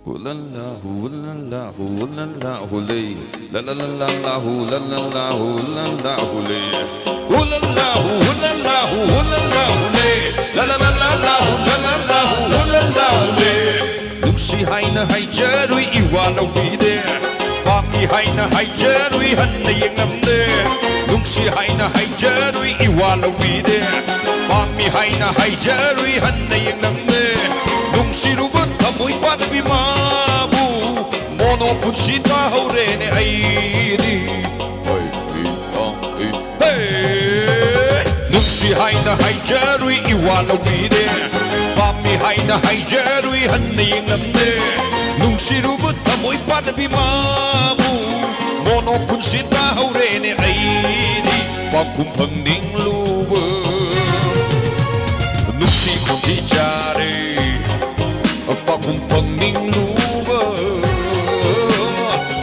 Ooh la la, ooh la la, ooh la la, ooh la la la la la, ooh la la la, ooh la la, ooh ooh la la, ooh la la, ooh la la, la la la la la, ooh la la la, ooh la la, lúc si hay na hay chơi đuôi iwa lâu đi đê, và mi hay na hay chơi đuôi hân này yang nằm đê, lúc si hay na hay chơi đuôi iwa lâu đi đê, và mi hay na hay chơi đuôi hân này yang nằm đê, lúc si lu vất thầm môi phát bi ma bu, mono pun si ta hậu re ne ai đi, lúc si hay na hay chơi đuôi iwa lâu đi đê. Mi hay na hay jerui han ni ngam de nung siru but tamoy pat bi mamu mono pun sita haure ne ai di pa kum phang ning lu bu nung si kon di chare pa kum phang ning lu bu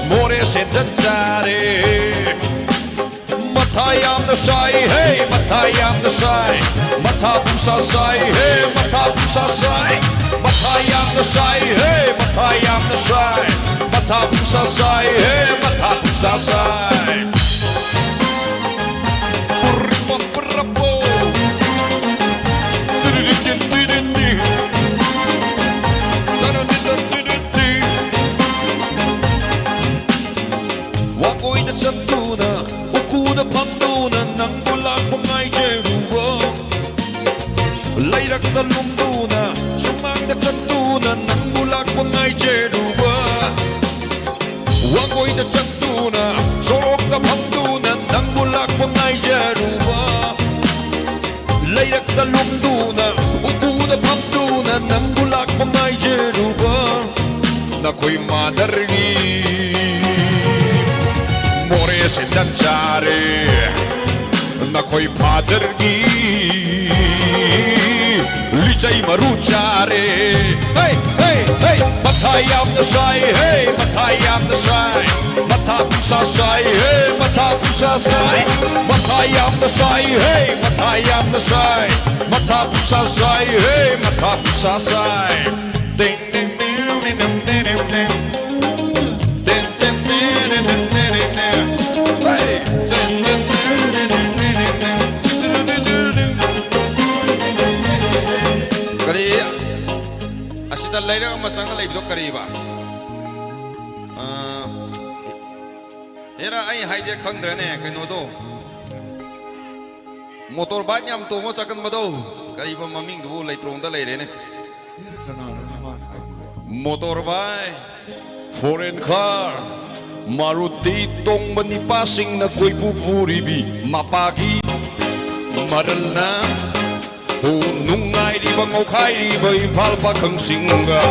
more se dan chare Matayam the sai, hey, Matayam the sai, Matapusa sai, hey, Matapusa sai, Matayam the sai, hey, Matayam the sai, Matapusa sai, hey, Matapusa sai. Purpa purpo, Wakoy na chatuna. Kuna panguna nang bulak pangay jeruwa Layrak na lumduna sumang na chatuna nang bulak pangay jeruwa Wakoy na chatuna sorok na panguna nang bulak pangay jeruwa Layrak na lumduna ukuna panguna nang bulak pangay jeruwa Nakoy madargi More se danzare na koi padergi licai maruciare hey hey hey matayam the sai hey matayam the sai matapusa sai hey matapusa sai matayam the sai hey matayam the sai matapusa sai hey matapusa sai ding ding ding ding ding ding ding Asita laira masang lay do kariba. Era ay haide khangdra ne kaino do. Motor bike nyam to mo sakan mado. Kariba maming do lay trong da lay re ne. Motor bike, foreign car, Maruti tong bani passing na koi pupuri bi mapagi maral na. Nung ai đi bằng ngọc khai bởi phal pa khang singa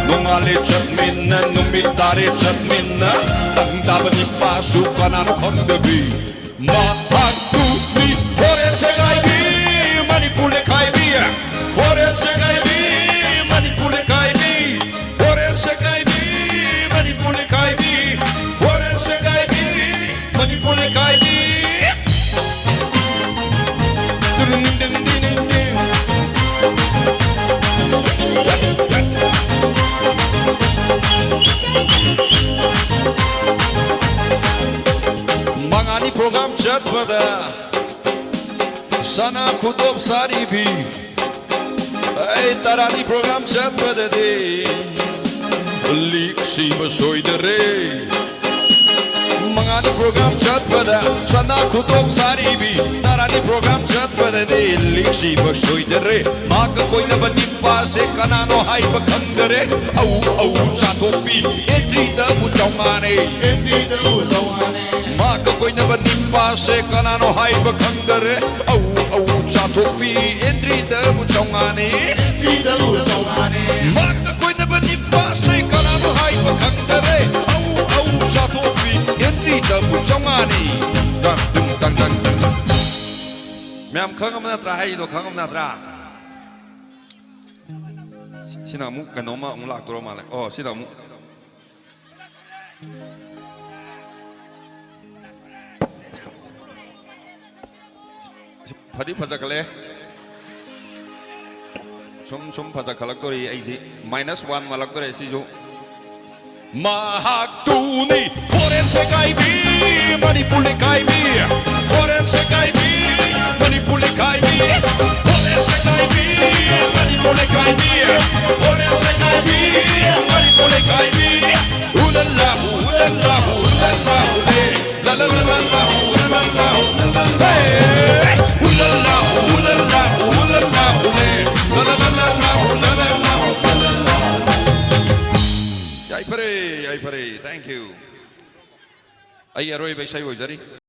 nung ale chat min na nung bitare chat min na tang ta ba ni pa su kana no khom de bi ma ha tu mi fore se gai bi manipule khai bi fore se gai bi manipule khai bi fore se gai bi manipule khai bi fore se gai bi manipule khai bi Mangani program chat pada sana kutub sari bhi ay tarani program chat pada de lik si basoy de re Mangani program chat pada sana kutub sari bhi tarani program chat pada de lik si basoy de re mag koi na bani pase kanano hai bakhangare au au chatopi entry da butongane Maka koi na bani pase kanano hai bakhangare au au chatopi entry da butongane Maka koi na bani pase kanano hai bakhangare au au chatopi entry da butongane dang dang dang dang Meam khangam na tra hai do khangam na tra Sinamu kanoma mulak toro male oh sinamu Phadi phajak le sum phajak khalak tori ai si -1 malak tori si jo Mahagtuni Forense kaibi Manipuli kaibi Forense kaibi Manipuli kaibi Forense kaibi Manipuli kaibi Forense kaibi Manipuli kaibi Ulala ulala ulala la la la la la ulala ulala hey ulala ulala ulala la la la la la ulala Jai Pare, thank you. Ai aroi bai sai hoi jari.